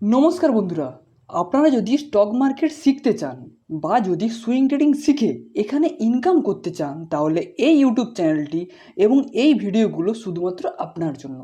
নমস্কার বন্ধুরা, আপনারা যদি স্টক মার্কেট শিখতে চান বা যদি সুইং ট্রেডিং শিখে এখানে ইনকাম করতে চান, তাহলে এই ইউটিউব চ্যানেলটি এবং এই ভিডিওগুলো শুধুমাত্র আপনার জন্য।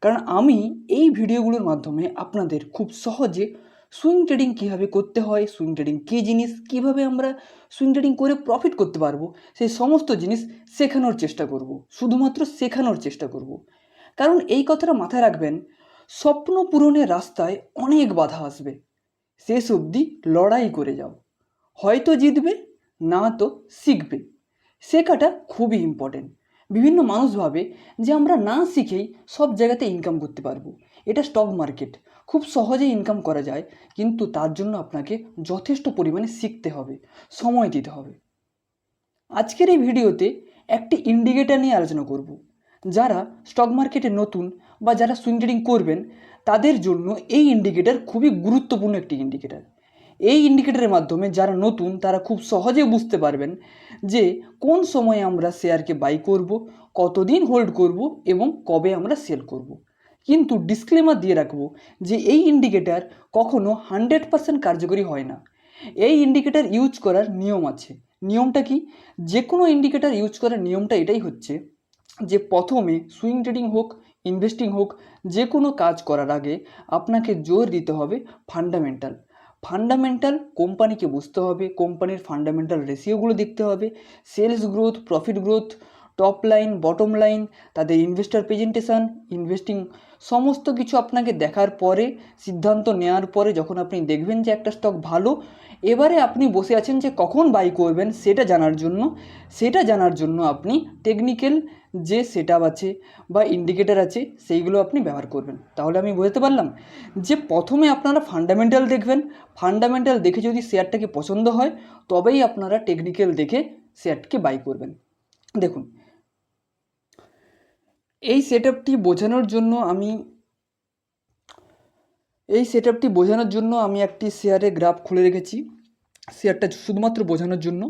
কারণ আমি এই ভিডিওগুলোর মাধ্যমে আপনাদের খুব সহজে সুইং ট্রেডিং কীভাবে করতে হয়, সুইং ট্রেডিং কী জিনিস, কীভাবে আমরা সুইং ট্রেডিং করে প্রফিট করতে পারবো, সেই সমস্ত জিনিস শেখানোর চেষ্টা করব, শুধুমাত্র শেখানোর চেষ্টা করব। কারণ এই কথাটা মাথায় রাখবেন, স্বপ্ন পূরণের রাস্তায় অনেক বাধা আসবে, শেষ অবধি লড়াই করে যাও, হয়তো জিতবে, না তো শিখবে। শেখাটা খুবই ইম্পর্টেন্ট। বিভিন্ন মানুষ ভাবে যে আমরা না শিখেই সব জায়গাতে ইনকাম করতে পারবো, এটা স্টক মার্কেট, খুব সহজেই ইনকাম করা যায়, কিন্তু তার জন্য আপনাকে যথেষ্ট পরিমাণে শিখতে হবে, সময় দিতে হবে। আজকের এই ভিডিওতে একটি ইন্ডিকেটর নিয়ে আলোচনা করব। যারা স্টক মার্কেটে নতুন বা যারা সুইং ট্রেডিং করবেন, তাদের জন্য এই ইন্ডিকেটর খুবই গুরুত্বপূর্ণ একটি ইন্ডিকেটর। এই ইন্ডিকেটরের মাধ্যমে যারা নতুন তারা খুব সহজে বুঝতে পারবেন যে কোন সময়ে আমরা শেয়ারকে বাই করব, কতদিন হোল্ড করব এবং কবে আমরা সেল করব। কিন্তু ডিসক্লেমার দিয়ে রাখবো যে এই ইন্ডিকেটর কখনো 100% কার্যকরী হয় না। এই ইন্ডিকেটর ইউজ করার নিয়ম আছে। নিয়মটা কি? যে কোনো ইন্ডিকেটর ইউজ করার নিয়মটা এটাই হচ্ছে যে প্রথমে সুইং ট্রেডিং হোক, ইনভেস্টিং হোক, যে কোনো কাজ করার আগে আপনাকে জোর দিতে হবে ফান্ডামেন্টাল। ফান্ডামেন্টাল কোম্পানিকে বুঝতে হবে, কোম্পানির ফান্ডামেন্টাল রেশিওগুলো দেখতে হবে, sales growth, profit growth, top line, bottom line, তাদের ইনভেস্টার প্রেজেন্টেশন, ইনভেস্টিং, সমস্ত কিছু আপনাকে দেখার পরে, সিদ্ধান্ত নেওয়ার পরে যখন আপনি দেখবেন যে একটা স্টক ভালো, এবারে আপনি বসে আছেন যে কখন বাই করবেন সেটা জানার জন্য আপনি টেকনিক্যাল যে সেটআপ আছে বা ইন্ডিকেটর আছে সেইগুলো আপনি ব্যবহার করবেন। তাহলে আমি বোঝাতে পারলাম যে প্রথমে আপনারা ফান্ডামেন্টাল দেখবেন, ফান্ডামেন্টাল দেখে যদি শেয়ারটাকে পছন্দ হয় তবেই আপনারা টেকনিক্যাল দেখে শেয়ারটাকে বাই করবেন। দেখুন, এই সেটআপটি বোঝানোর জন্য আমি একটি শেয়ারের গ্রাফ খুলে রেখেছি, শেয়ারটা শুধুমাত্র বোঝানোর জন্য।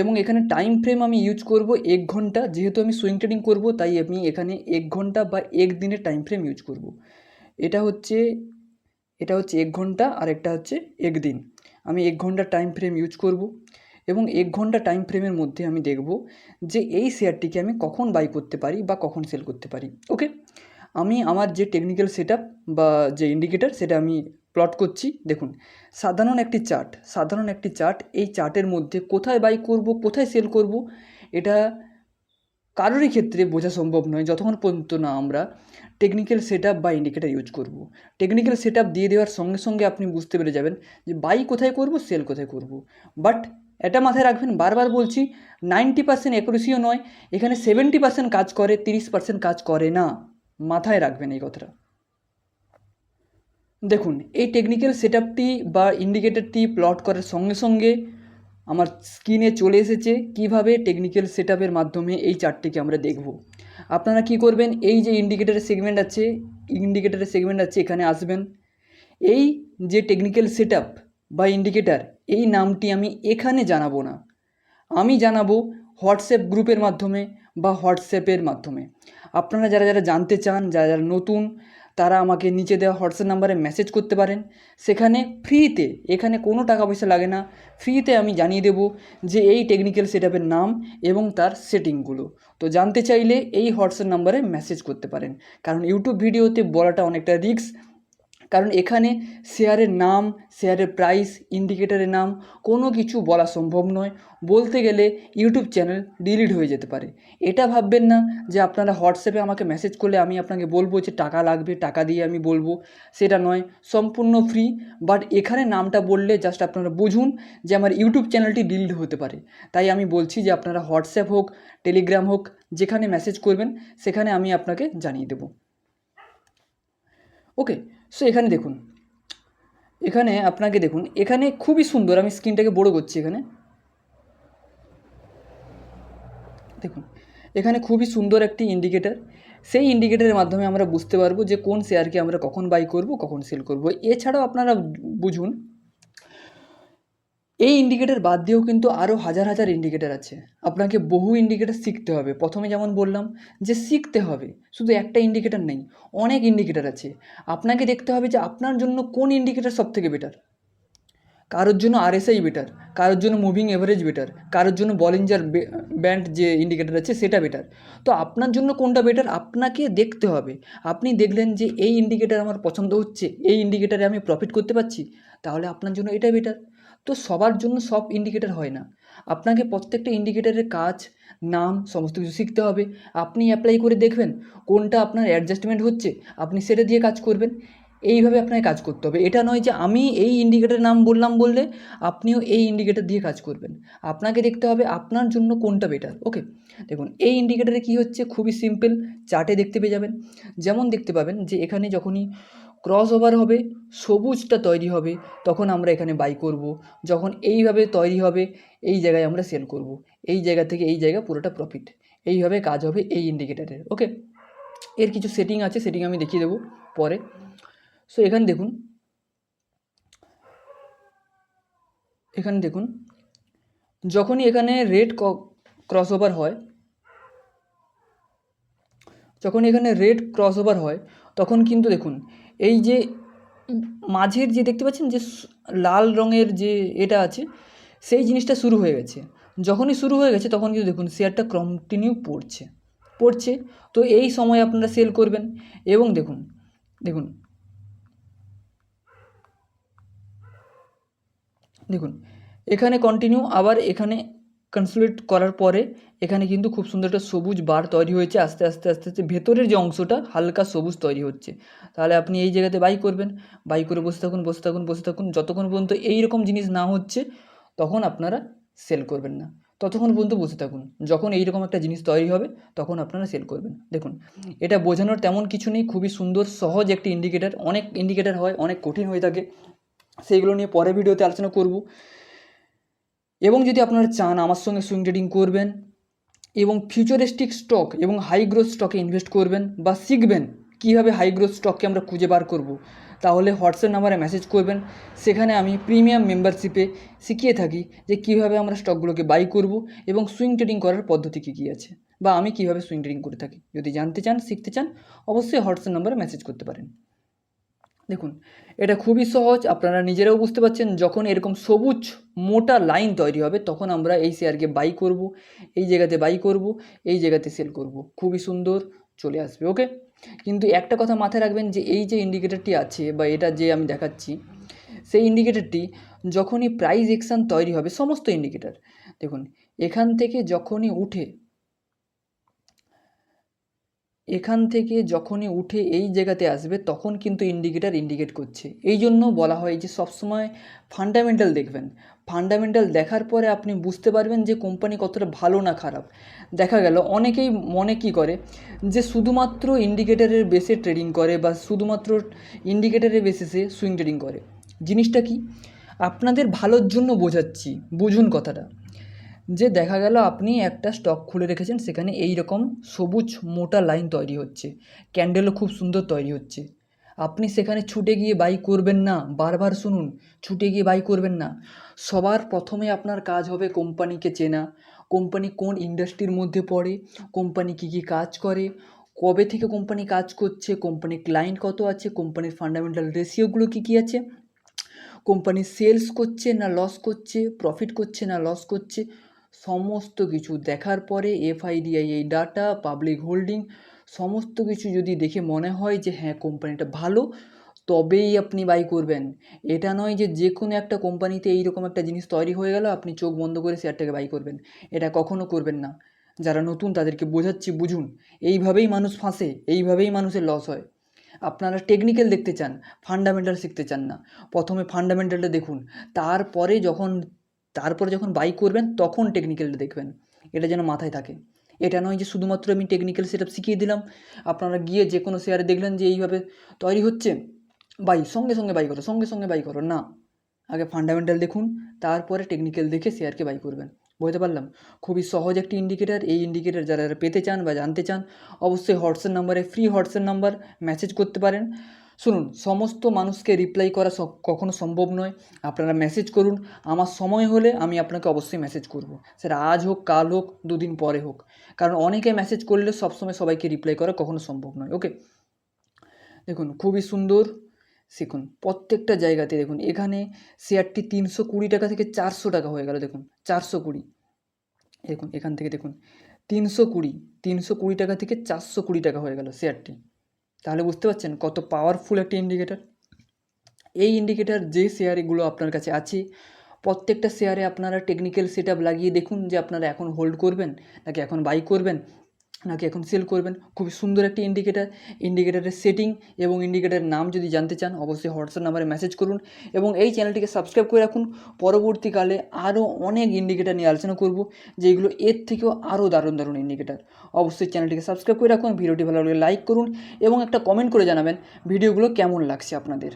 এবং এখানে টাইম ফ্রেম আমি ইউজ করব 1 ঘন্টা, যেহেতু আমি সুইং ট্রেডিং করব তাই আমি এখানে 1 ঘন্টা বা 1 দিনের টাইম ফ্রেম ইউজ করব। এটা হচ্ছে 1 ঘন্টা আর একটা হচ্ছে 1 দিন। আমি 1 ঘন্টা টাইম ফ্রেম ইউজ করব এবং 1 ঘন্টা টাইম ফ্রেমের মধ্যে আমি দেখব যে এই শেয়ারটিকে আমি কখন বাই করতে পারি বা কখন সেল করতে পারি। ওকে, আমি আমার যে টেকনিক্যাল সেটআপ বা যে ইন্ডিকেটর সেটা আমি প্লট করছি। দেখুন, সাধারণ একটি চার্ট, এই চার্টের মধ্যে কোথায় বাই করব, কোথায় সেল করব, এটা কারোরই ক্ষেত্রে বোঝা সম্ভব নয় যতক্ষণ পর্যন্ত না আমরা টেকনিক্যাল সেটআপ বা ইন্ডিকেটর ইউজ করব। টেকনিক্যাল সেটআপ দিয়ে দেওয়ার সঙ্গে সঙ্গে আপনি বুঝতে পেরে যাবেন যে বাই কোথায় করব, সেল কোথায় করব। বাট এটা মাথায় রাখবেন, বারবার বলছি, 90% অ্যাকুরেসিও নয়, এখানে 70% কাজ করে, 30% কাজ করে না। মাথায় রাখবেন এই কথাটা। দেখুন, এই টেকনিক্যাল সেটআপটি বা ইন্ডিকেটরটি প্লট করার সঙ্গে সঙ্গে আমার স্ক্রিনে চলে এসেছে কীভাবে টেকনিক্যাল সেটআপের মাধ্যমে এই চার্টটিকে আমরা দেখব। আপনারা কি করবেন, এই যে ইন্ডিকেটরের সেগমেন্ট আছে এখানে আসবেন। এই যে টেকনিক্যাল সেটআপ বা ইন্ডিকেটর, এই নামটি আমি এখানে জানাবো না, আমি জানাবো হোয়াটসঅ্যাপ গ্রুপের মাধ্যমে বা হোয়াটসঅ্যাপের মাধ্যমে। আপনারা যারা যারা জানতে চান, যারা যারা নতুন, তারা আমাকে নিচে দেওয়া হোয়াটসঅ্যাপ নাম্বারে মেসেজ করতে পারেন। সেখানে ফ্রিতে, এখানে কোনো টাকা পয়সা লাগে না, ফ্রিতে আমি জানিয়ে দেবো যে এই টেকনিক্যাল সেটআপের নাম এবং তার সেটিংগুলো। তো জানতে চাইলে এই হোয়াটসঅ্যাপ নাম্বারে মেসেজ করতে পারেন। কারণ ইউটিউব ভিডিওতে বলাটা অনেকটা রিস্ক, কারণ এখানে শেয়ারের নাম, শেয়ারের প্রাইস, ইন্ডিকেটরের নাম কোনো কিছু বলা সম্ভব নয়। বলতে গেলে ইউটিউব চ্যানেল ডিলিট হয়ে যেতে পারে। এটা ভাববেন না যে আপনারা হোয়াটসঅ্যাপে আমাকে মেসেজ করলে আমি আপনাকে বলবো যে টাকা লাগবে, টাকা দিয়ে আমি বলবো, সেটা নয়, সম্পূর্ণ ফ্রি। বাট এখানে নামটা বললে জাস্ট আপনারা বুঝুন যে আমার ইউটিউব চ্যানেলটি ডিলিট হতে পারে। তাই আমি বলছি যে আপনারা হোয়াটসঅ্যাপ হোক, টেলিগ্রাম হোক, যেখানে মেসেজ করবেন সেখানে আমি আপনাকে জানিয়ে দেবো। ওকে, সো এখানে দেখুন, এখানে খুবই সুন্দর, আমি স্ক্রিনটাকে বড় করছি। দেখুন, এখানে খুবই সুন্দর একটি ইন্ডিকেটর। সেই ইন্ডিকেটরের মাধ্যমে আমরা বুঝতে পারবো যে কোন শেয়ারকে আমরা কখন বাই করব, কখন সেল করব। এছাড়াও আপনারা বুঝুন, এই ইন্ডিকেটার বাদ দিয়েও কিন্তু আরও হাজার হাজার ইন্ডিকেটার আছে। আপনাকে বহু ইন্ডিকেটার শিখতে হবে। প্রথমে যেমন বললাম যে শিখতে হবে, শুধু একটা ইন্ডিকেটার নেই, অনেক ইন্ডিকেটার আছে। আপনাকে দেখতে হবে যে আপনার জন্য কোন ইন্ডিকেটার সবথেকে বেটার। কারোর জন্য আরএসআই বেটার, কারোর জন্য মুভিং এভারেজ বেটার, কারোর জন্য বলিঞ্জার ব্যান্ড যে ইন্ডিকেটার আছে সেটা বেটার। তো আপনার জন্য কোনটা বেটার আপনাকে দেখতে হবে। আপনি দেখলেন যে এই ইন্ডিকেটার আমার পছন্দ হচ্ছে, এই ইন্ডিকেটারে আমি প্রফিট করতে পারছি, তাহলে আপনার জন্য এটা বেটার। তো সবার জন্য সব ইন্ডিকেটার হয় না। আপনাকে প্রত্যেকটা ইন্ডিকেটারের কাজ, নাম সমস্ত কিছু শিখতে হবে। আপনি অ্যাপ্লাই করে দেখবেন কোনটা আপনার অ্যাডজাস্টমেন্ট হচ্ছে, আপনি সেটা দিয়ে কাজ করবেন। এইভাবে আপনাকে কাজ করতে হবে। এটা নয় যে আমি এই ইন্ডিকেটারের নাম বললাম বললে আপনিও এই ইন্ডিকেটার দিয়ে কাজ করবেন। আপনাকে দেখতে হবে আপনার জন্য কোনটা বেটার। ওকে, দেখুন এই ইন্ডিকেটারে কী হচ্ছে, খুবই সিম্পল, চার্টে দেখতে পেয়ে যাবেন। যেমন দেখতে পাবেন যে এখানে যখনই ক্রস ওভার হবে, সবুজটা তৈরি হবে, তখন আমরা এখানে বাই করব। যখন এইভাবে তৈরি হবে, এই জায়গায় আমরা সেল করব। এই জায়গা থেকে এই জায়গা পুরোটা প্রফিট। এইভাবে কাজ হবে এই ইন্ডিকেটারের। ওকে, এর কিছু সেটিং আছে, সেটিং আমি দেখিয়ে দেবো পরে। সো এখানে দেখুন, যখনই এখানে রেড ক্রস ওভার হয়, তখন কিন্তু দেখুন এই যে মাঝের যে দেখতে পাচ্ছেন যে লাল রঙের যে এটা আছে, সেই জিনিসটা শুরু হয়ে গেছে। যখনই শুরু হয়ে গেছে তখন কিন্তু দেখুন শেয়ারটা কন্টিনিউ পড়ছে। তো এই সময় আপনারা সেল করবেন। এবং দেখুন এখানে কন্টিনিউ, আবার এখানে কনসলিডেট করার পরে এখানে কিন্তু খুব সুন্দর একটা সবুজ বার তৈরি হয়েছে। আস্তে আস্তে আস্তে আস্তে ভেতরের যে অংশটা হালকা সবুজ তৈরি হচ্ছে। তাহলে আপনি এই জায়গাতে বাই করবেন, বাই করে বসে থাকুন যতক্ষণ পর্যন্ত এইরকম জিনিস না হচ্ছে তখন আপনারা সেল করবেন না। ততক্ষণ পর্যন্ত বসে থাকুন, যখন এইরকম একটা জিনিস তৈরি হবে তখন আপনারা সেল করবেন। দেখুন এটা বোঝানোর তেমন কিছু নেই, খুবই সুন্দর সহজ একটি ইন্ডিকেটার। অনেক ইন্ডিকেটার হয়, অনেক কঠিন হয়ে থাকে, সেইগুলো নিয়ে পরে ভিডিওতে আলোচনা করব। এবং যদি আপনারা চান আমার সঙ্গে সুইং ট্রেডিং করবেন এবং ফিউচারিস্টিক স্টক এবং হাই গ্রোথ স্টকে ইনভেস্ট করবেন বা শিখবেন কীভাবে হাই গ্রোথ স্টককে আমরা খুঁজে বার করব, তাহলে হোয়াটসঅ্যাপ নাম্বারে মেসেজ করবেন। সেখানে আমি প্রিমিয়াম মেম্বারশিপে শিখিয়ে থাকি যে কীভাবে আমরা স্টকগুলোকে বাই করব এবং সুইং ট্রেডিং করার পদ্ধতি কী কী আছে, বা আমি কীভাবে সুইং ট্রেডিং করে থাকি। যদি জানতে চান, শিখতে চান, অবশ্যই হোয়াটসঅ্যাপ নাম্বারে মেসেজ করতে পারেন। দেখুন এটা খুবই সহজ, আপনারা নিজেরাও বুঝতে পারছেন। যখন এরকম সবুজ মোটা লাইন তৈরি হবে তখন আমরা এই শেয়ারকে বাই করব, এই জায়গাতে বাই করব, এই জায়গাতে সেল করব, খুবই সুন্দর চলে আসবে। ওকে, কিন্তু একটা কথা মাথায় রাখবেন যে এই যে ইন্ডিকেটরটি আছে বা এটা যে আমি দেখাচ্ছি, সেই ইন্ডিকেটরটি যখনই প্রাইস অ্যাকশন তৈরি হবে, সমস্ত ইন্ডিকেটর দেখুন এখান থেকে যখনই উঠে এই জায়গাতে আসবে তখন কিন্তু ইন্ডিকেটার ইন্ডিকেট করছে। এই জন্য বলা হয় যে সবসময় ফান্ডামেন্টাল দেখবেন। ফান্ডামেন্টাল দেখার পরে আপনি বুঝতে পারবেন যে কোম্পানি কতটা ভালো না খারাপ। দেখা গেল অনেকেই মনে কী করে যে শুধুমাত্র ইন্ডিকেটারের বেসে ট্রেডিং করে বা শুধুমাত্র ইন্ডিকেটারের বেসিসে সুইং ট্রেডিং করে। জিনিসটা কি, আপনাদের ভালোর জন্য বোঝাচ্ছি, বুঝুন কথাটা। যে দেখা গেল আপনি একটা স্টক খুলে রেখেছেন, সেখানে এই রকম সবুজ মোটা লাইন তৈরি হচ্ছে, ক্যান্ডেলও খুব সুন্দর তৈরি হচ্ছে। আপনি সেখানে ছুটে গিয়ে বাই করবেন না, বারবার শুনুন, ছুটে গিয়ে বাই করবেন না। সবার প্রথমে আপনার কাজ হবে কোম্পানিকে চেনা, কোম্পানি কোন ইন্ডাস্ট্রির মধ্যে পড়ে, কোম্পানি কী কী কাজ করে, কবে থেকে কোম্পানি কাজ করছে, কোম্পানির ক্লায়েন্ট কত আছে, কোম্পানির ফান্ডামেন্টাল রেশিওগুলো কী কী আছে, কোম্পানি সেলস করছে না লস করছে, প্রফিট করছে না লস করছে, সমস্ত কিছু দেখার পরে এফআইডিআই এই ডাটা, পাবলিক হোল্ডিং সমস্ত কিছু যদি দেখে মনে হয় যে হ্যাঁ কোম্পানিটা ভালো, তবেই আপনি বাই করবেন। এটা নয় যে যে কোনো একটা কোম্পানিতে এইরকম একটা জিনিস তৈরি হয়ে গেল আপনি চোখ বন্ধ করে শেয়ারটাকে বাই করবেন, এটা কখনো করবেন না। যারা নতুন তাদেরকে বোঝাচ্ছি, বুঝুন। এইভাবেই মানুষ ফাঁসে, এইভাবেই মানুষের লস হয়। আপনারা টেকনিক্যাল দেখতে চান, ফান্ডামেন্টাল শিখতে চান না। প্রথমে ফান্ডামেন্টালটা দেখুন, তারপরে যখন বাই করবেন তখন টেকনিক্যালটা দেখবেন। এটা যেন মাথায় থাকে। এটা নয় যে শুধুমাত্র আমি টেকনিক্যাল সেটআপ শিখিয়ে দিলাম, আপনারা গিয়ে যে কোনো শেয়ারে দেখলেন যে এইভাবে তৈরি হচ্ছে, সঙ্গে সঙ্গে বাই করো না। আগে ফান্ডামেন্টাল দেখুন, তারপরে টেকনিক্যাল দেখে শেয়ারকে বাই করবেন। বুঝতে পারলাম? খুবই সহজ একটি ইন্ডিকেটার। এই ইন্ডিকেটার যারা পেতে চান বা জানতে চান, অবশ্যই হোয়াটসঅ্যাপ নাম্বারে, ফ্রি হোয়াটসঅ্যাপ নাম্বার, মেসেজ করতে পারেন। শুনুন, সমস্ত মানুষকে রিপ্লাই করা কখনো সম্ভব নয়। আপনারা মেসেজ করুন, আমার সময় হলে আমি আপনাকে অবশ্যই মেসেজ করব। সেটা আজ হোক, কাল হোক, দুদিন পরে হোক, কারণ অনেকে মেসেজ করলে সবসময় সবাইকে রিপ্লাই করা কখনো সম্ভব নয়। ওকে, দেখুন খুবই সুন্দর। দেখুন প্রত্যেকটা জায়গাতে দেখুন, এখানে শেয়ারটি 320 টাকা থেকে 400 টাকা হয়ে গেল। দেখুন 420, দেখুন এখান থেকে দেখুন 320 টাকা থেকে 420 টাকা হয়ে গেল শেয়ারটি। তাহলে বুঝতে পারছেন কত পাওয়ারফুল একটি ইন্ডিকেটার। এই ইন্ডিকেটার যে শেয়ারগুলো আপনার কাছে আছে, প্রত্যেকটা শেয়ারে আপনারা টেকনিক্যাল সেটআপ লাগিয়ে দেখুন যে আপনারা এখন হোল্ড করবেন নাকি এখন বাই করবেন নাকি এখন সেল করবেন। খুবই সুন্দর একটি ইন্ডিকেটার। ইন্ডিকেটারের সেটিং এবং ইন্ডিকেটারের নাম যদি জানতে চান অবশ্যই হোয়াটসঅ্যাপ নাম্বারে মেসেজ করুন এবং এই চ্যানেলটিকে সাবস্ক্রাইব করে রাখুন। পরবর্তীকালে আরও অনেক ইন্ডিকেটার নিয়ে আলোচনা করব, যেগুলো এর থেকেও আরও দারুণ দারুণ ইন্ডিকেটার। অবশ্যই চ্যানেলটিকে সাবস্ক্রাইব করে রাখুন, ভিডিওটি ভালো লাগলে লাইক করুন এবং একটা কমেন্ট করে জানাবেন ভিডিওগুলো কেমন লাগছে আপনাদের।